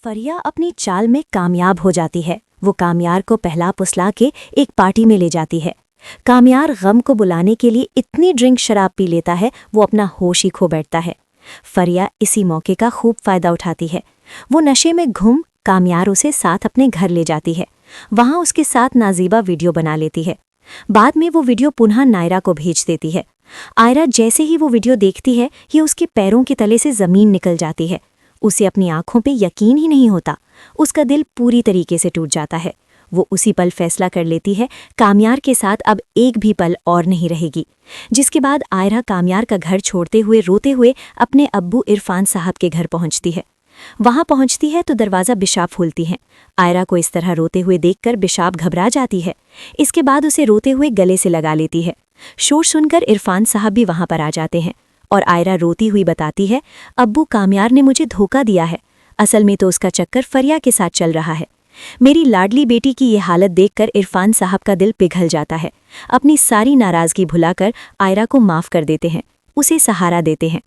फरिया अपनी चाल में कामयाब हो जाती है। वो कामयार को पहला पुसला के एक पार्टी में ले जाती है। कामयार गम को बुलाने के लिए इतनी ड्रिंक शराब पी लेता है वो अपना होश ही खो बैठता है। फरिया इसी मौके का खूब फायदा उठाती है। वो नशे में घूम कामयार उसे साथ अपने घर ले जाती है। वहां उसके साथ नाजीबा वीडियो बना लेती है। बाद में वो वीडियो पुनः नायरा को भेज देती है। आयरा जैसे ही वो वीडियो देखती है ये उसके पैरों के तले से जमीन निकल जाती है। उसे अपनी आंखों पे यकीन ही नहीं होता। उसका दिल पूरी तरीके से टूट जाता है। वो उसी पल फैसला कर लेती है कामयार के साथ अब एक भी पल और नहीं रहेगी। जिसके बाद आयरा कामयार का घर छोड़ते हुए रोते हुए अपने अब्बू इरफान साहब के घर पहुंचती है। वहां पहुंचती है तो दरवाज़ा बिशाब खोलती हैं। आयरा को इस तरह रोते हुए देखकर बिशाब घबरा जाती है। इसके बाद उसे रोते हुए गले से लगा लेती है। शोर सुनकर इरफान साहब भी वहां पर आ जाते हैं और आयरा रोती हुई बताती है, अब्बू कामयार ने मुझे धोखा दिया है। असल में तो उसका चक्कर फरिया के साथ चल रहा है। मेरी लाडली बेटी की ये हालत देखकर इरफान साहब का दिल पिघल जाता है। अपनी सारी नाराज़गी भुलाकर आयरा को माफ़ कर देते हैं, उसे सहारा देते हैं।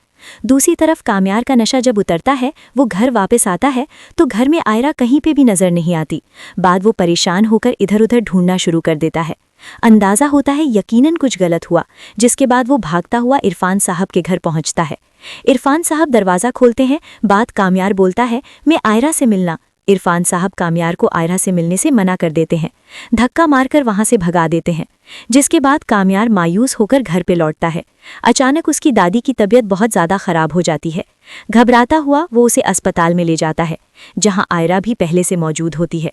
दूसरी तरफ कामयार का नशा जब उतरता है, वो घर वापस आता है तो घर में आयरा कहीं पे भी नज़र नहीं आती। बाद वो परेशान होकर इधर उधर ढूंढना शुरू कर देता है। अंदाज़ा होता है यकीनन कुछ गलत हुआ, जिसके बाद वो भागता हुआ इरफान साहब के घर पहुंचता है। इरफान साहब दरवाज़ा खोलते हैं। बाद कामयार बोलता है, मैं आयरा से मिलना। इरफान साहब कामयार को आयरा से मिलने से मना कर देते हैं, धक्का मारकर वहां से भगा देते हैं। जिसके बाद कामयार मायूस होकर घर पे लौटता है। अचानक उसकी दादी की तबीयत बहुत ज़्यादा ख़राब हो जाती है। घबराता हुआ वो उसे अस्पताल में ले जाता है, जहां आयरा भी पहले से मौजूद होती है।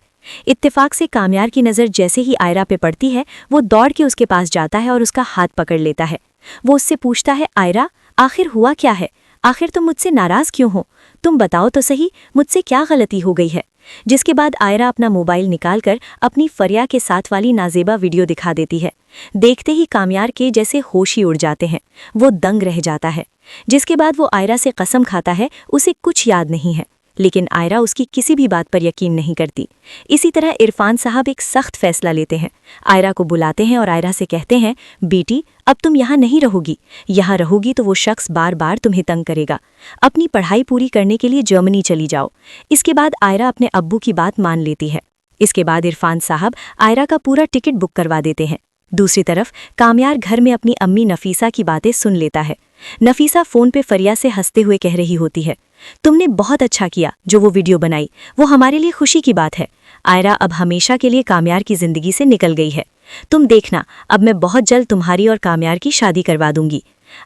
इत्तेफाक से कामयार की नज़र जैसे ही आयरा पे पड़ती है, वो दौड़ के उसके पास जाता है और उसका हाथ पकड़ लेता है। वो उससे पूछता है, आयरा आखिर हुआ क्या है? आखिर तुम मुझसे नाराज़ क्यों हो? तुम बताओ तो सही, मुझसे क्या गलती हो गई है? जिसके बाद आयरा अपना मोबाइल निकालकर अपनी फरिया के साथ वाली नाजेबा वीडियो दिखा देती है। देखते ही कामयार के जैसे होश ही उड़ जाते हैं, वो दंग रह जाता है। जिसके बाद वो आयरा से कसम खाता है उसे कुछ याद नहीं है, लेकिन आयरा उसकी किसी भी बात पर यकीन नहीं करती। इसी तरह इरफान साहब एक सख्त फैसला लेते हैं। आयरा को बुलाते हैं और आयरा से कहते हैं, बेटी अब तुम यहाँ नहीं रहोगी। यहाँ रहोगी तो वो शख्स बार बार तुम्हें तंग करेगा। अपनी पढ़ाई पूरी करने के लिए जर्मनी चली जाओ। इसके बाद आयरा अपने अब्बू की बात मान लेती है। इसके बाद इरफान साहब आयरा का पूरा टिकट बुक करवा देते हैं। दूसरी तरफ कामयार घर में अपनी अम्मी नफीसा की बातें सुन लेता है। नफीसा फ़ोन पे फरिया से हंसते हुए कह रही होती है, तुमने बहुत अच्छा किया जो वो वीडियो बनाई, वो हमारे लिए खुशी की बात है। आयरा अब हमेशा के लिए कामयार की ज़िंदगी से निकल गई है। तुम देखना, अब मैं बहुत जल्द तुम्हारी और कामयार की शादी करवा दूंगी।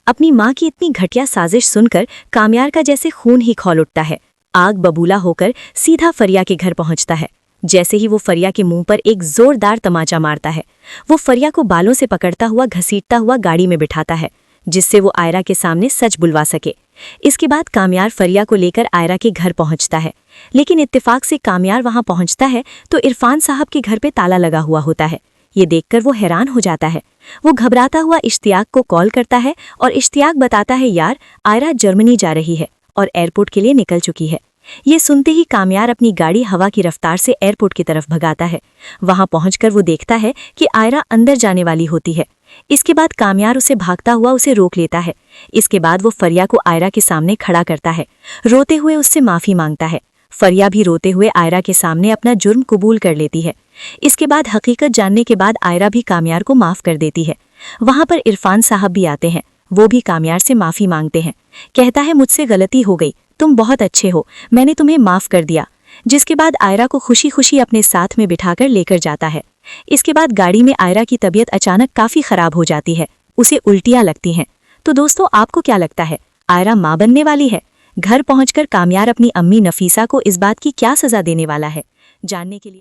अपनी माँ की इतनी घटिया साजिश सुनकर कामयार का जैसे खून ही खौल उठता है। आग बबूला होकर सीधा फरिया के घर पहुँचता है। जैसे ही वो फरिया के मुंह पर एक जोरदार तमाचा मारता है, वो फरिया को बालों से पकड़ता हुआ घसीटता हुआ गाड़ी में बिठाता है, जिससे वो आयरा के सामने सच बुलवा सके। इसके बाद कामयार फरिया को लेकर आयरा के घर पहुंचता है, लेकिन इत्तेफाक से कामयार वहां पहुंचता है तो इरफान साहब के घर पे ताला लगा हुआ होता है। ये देखकर वो हैरान हो जाता है। वो घबराता हुआ इश्तियाक को कॉल करता है और इश्तियाक बताता है, यार आयरा जर्मनी जा रही है और एयरपोर्ट के लिए निकल चुकी है। ये सुनते ही कामयार अपनी गाड़ी हवा की रफ्तार से एयरपोर्ट की तरफ भगाता है। वहां पहुंचकर वो देखता है कि आयरा अंदर जाने वाली होती है। इसके बाद कामयार उसे भागता हुआ उसे रोक लेता है। इसके बाद वो फरिया को आयरा के सामने खड़ा करता है, रोते हुए उससे माफ़ी मांगता है। फरिया भी रोते हुए आयरा के सामने अपना जुर्म कबूल कर लेती है। इसके बाद हकीकत जानने के बाद आयरा भी कामयार को माफ़ कर देती है। वहां पर इरफान साहब भी आते हैं। वो भी कामयार से माफ़ी मांगते हैं। कहता है, मुझसे गलती हो गई, तुम बहुत अच्छे हो, मैंने तुम्हें माफ़ कर दिया। जिसके बाद आयरा को खुशी खुशी अपने साथ में बिठाकर लेकर जाता है। इसके बाद गाड़ी में आयरा की तबीयत अचानक काफ़ी ख़राब हो जाती है, उसे उल्टियाँ लगती हैं। तो दोस्तों, आपको क्या लगता है, आयरा माँ बनने वाली है? घर पहुंचकर कामयार अपनी अम्मी नफीसा को इस बात की क्या सज़ा देने वाला है? जानने के लिए